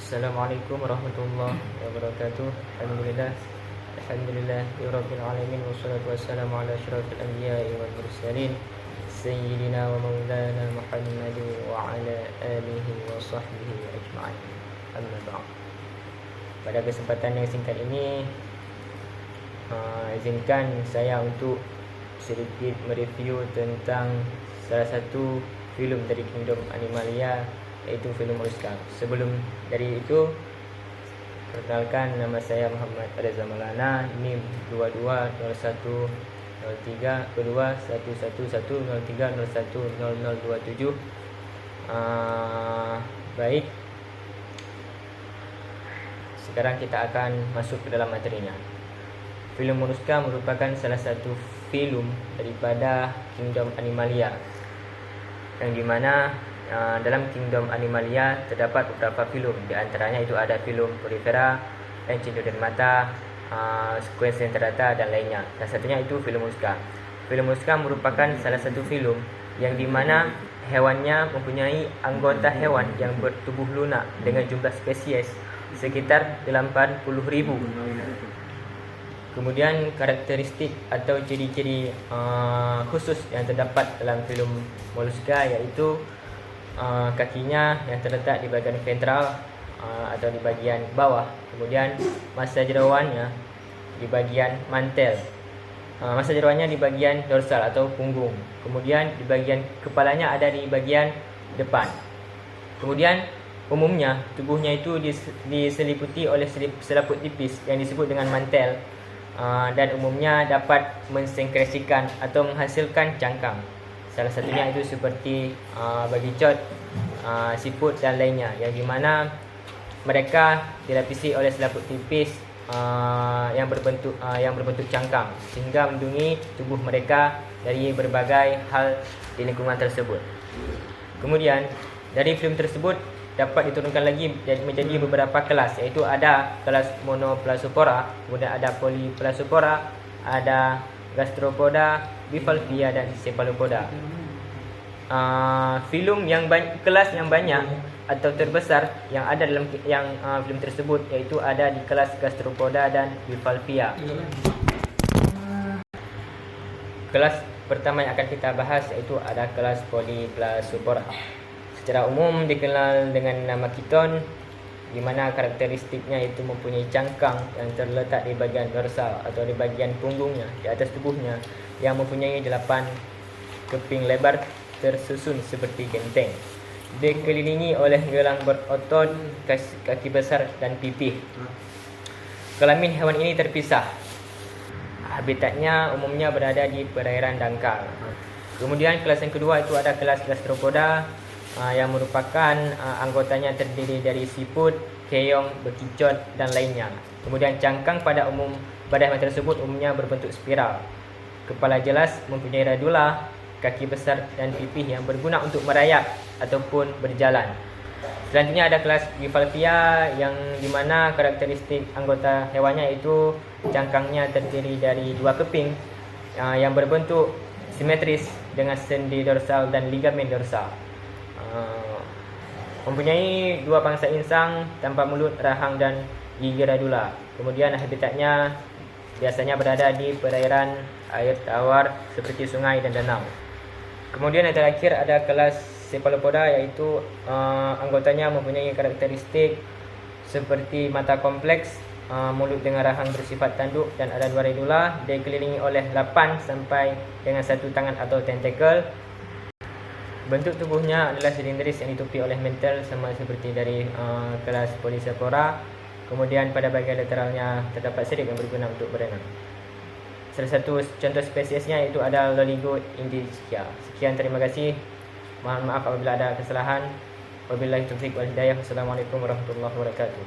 Assalamualaikum warahmatullahi wabarakatuh. Alhamdulillah. Alhamdulillahirabbil alamin wassalatu wassalamu ala asyrafil anbiya'i wal mursalin sayyidina wa maulana Muhammad wa ala alihi wa sahbihi ajma'in. Amma ba'd. Pada kesempatan yang singkat ini, izinkan saya untuk sedikit mereview tentang salah satu filem dari Kingdom Animalia, iaitu filem Mollusca. Sebelum dari itu, perkenalkan, nama saya Muhammad Reza Maulana, NIM 220103 kedua 11110301027. Baik, sekarang kita akan masuk ke dalam materinya. Filem Mollusca merupakan salah satu filem daripada Kingdom Animalia, yang dimana dalam Kingdom Animalia terdapat beberapa filem. Di antaranya itu ada filem Porifera, Echinodermata, Squamosentata dan lainnya. Dan satunya itu filem Mollusca. Filem Mollusca merupakan salah satu filem yang dimana hewannya mempunyai anggota hewan yang bertubuh lunak dengan jumlah spesies sekitar 80,000. Kemudian karakteristik atau ciri-ciri khusus yang terdapat dalam filem Mollusca iaitu kakinya yang terletak di bahagian ventral atau di bahagian bawah. Kemudian masa jerawannya di bahagian mantel. Masa jerawannya di bahagian dorsal atau punggung. Kemudian di bahagian kepalanya ada di bahagian depan. Kemudian umumnya tubuhnya itu diseliputi oleh selaput tipis yang disebut dengan mantel, dan umumnya dapat mensekresikan atau menghasilkan cangkang. Salah satunya itu seperti bagicot, siput dan lainnya, yang dimana mereka dilapisi oleh selaput tipis yang berbentuk cangkang, sehingga melindungi tubuh mereka dari berbagai hal di lingkungan tersebut. Kemudian dari film tersebut dapat diturunkan lagi menjadi beberapa kelas, iaitu ada kelas Monoplasopora, kemudian ada Polyplasopora, ada Gastropoda, Bivalvia dan Cephalopoda. Filem yang kelas yang banyak atau terbesar yang ada dalam filem tersebut iaitu ada di kelas Gastropoda dan Bivalvia. Kelas pertama yang akan kita bahas iaitu ada kelas Polyplasopora. Secara umum dikenal dengan nama Kiton, di mana karakteristiknya itu mempunyai cangkang yang terletak di bahagian dorsal atau di bahagian punggungnya, di atas tubuhnya, yang mempunyai 8 keping lebar tersusun seperti genteng. Dikelilingi oleh gelang berotot, kaki besar dan pipih. Kelamin hewan ini terpisah. Habitatnya umumnya berada di perairan dangkal. Kemudian kelas yang kedua itu ada kelas Gastropoda, yang merupakan anggotanya terdiri dari siput, keong, bekicot dan lainnya. Kemudian cangkang pada hewan tersebut umumnya berbentuk spiral. Kepala jelas, mempunyai radula, kaki besar dan pipih yang berguna untuk merayap ataupun berjalan. Selanjutnya ada kelas Bivalvia, yang dimana karakteristik anggota hewannya itu cangkangnya terdiri dari 2 keping yang berbentuk simetris dengan sendi dorsal dan ligamen dorsal. Mempunyai 2 pangsa insang tanpa mulut, rahang dan gigi radula. Kemudian habitatnya biasanya berada di perairan air tawar seperti sungai dan danau. Kemudian yang terakhir ada kelas Cephalopoda, iaitu anggotanya mempunyai karakteristik seperti mata kompleks, mulut dengan rahang bersifat tanduk dan ada 2 radula, dikelilingi oleh 8 sampai dengan 1 tangan atau tentakel. Bentuk tubuhnya adalah silindris yang ditutupi oleh mantel sama seperti dari kelas Polyplasopora. Kemudian pada bahagian lateralnya terdapat sirip yang berguna untuk berenang. Salah satu contoh spesiesnya itu ada Loligo indica. Sekian, terima kasih. Mohon maaf apabila ada kesalahan. Wabillahi taufiq wal hidayah. Wassalamualaikum warahmatullahi wabarakatuh.